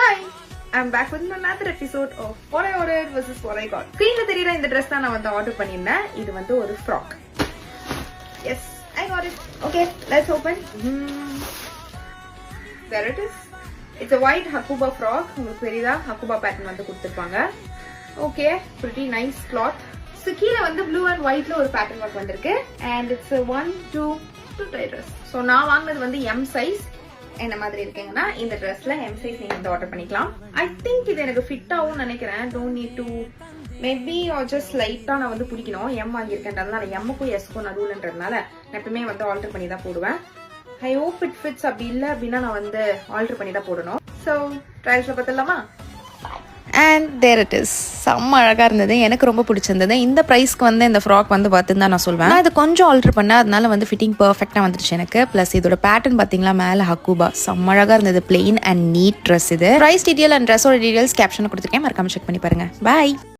Hi, I'm back with another episode of What I Ordered versus What I Got. ஸ்க்ரீன்ல தெரியுற இந்த Dress தான் நான் வந்து ஆர்டர் பண்ணியிருந்தேன். இது வந்து ஒரு frock. Yes, I got it. Okay, let's open. There it is. It's a white Hakuba frock. உங்களுக்கு தெரியுதா? Hakuba pattern வந்து கொடுத்திருப்பாங்க. Okay, pretty nice cloth. So கீழ வந்து blue and whiteல ஒரு pattern work வந்திருக்கு and it's a 1 2 dress. So நான் வாங்குனது வந்து M size. என்ன மாதிரி இருக்கீங்கன்னா இந்த ட்ரெஸ்ல எம் சைஸ் நீங்க வந்து ஆர்டர் பண்ணிக்கலாம். ஐ திங்க் இது எனக்கு ஃபிட் ஆகும்னு நினைக்கிறேன். Don't need to maybe are just லைட்டா நான் வந்து பிடிக்கணும். எம் வாங்கியிருக்கேன்றதுனால எம்முக்கும் எஸ்க்கும் நடுவுலன்றதுனால நான் எப்பவுமே வந்து ஆல்டர் பண்ணி தான் போடுவேன். I hope it fits. அப்படி இல்லை அப்படின்னா நான் வந்து ஆல்டர் பண்ணி தான் போடணும். ஸோ ட்ரையல்ஸ்ல பார்த்துடலாமா? And there it is. செம்ம அழகாக இருந்தது, எனக்கு ரொம்ப பிடிச்சிருந்தது. இந்த ப்ரைஸ்க்கு வந்து இந்த ஃப்ராக் வந்து பார்த்துன்னு தான் நான் சொல்வேன். நான் இது கொஞ்சம் ஆல்டர் பண்ணேன், அதனால வந்து ஃபிட்டிங் பர்ஃபெக்டாக வந்துடுச்சு எனக்கு. ப்ளஸ் இதோட பேட்டர்ன் பார்த்தீங்களா, மேலே ஹக்கூபா செம்ம அழகாக இருந்தது. பிளெயின் அண்ட் நீட் ட்ரெஸ் இது. ப்ரைஸ் டீட்டெயில் அண்ட் ட்ரெஸ்ஸோட டீட்டெயில்ஸ் கேப்ஷனில் கொடுத்துருக்கேன், மறக்காம செக் பண்ணி பாருங்க. பாய்.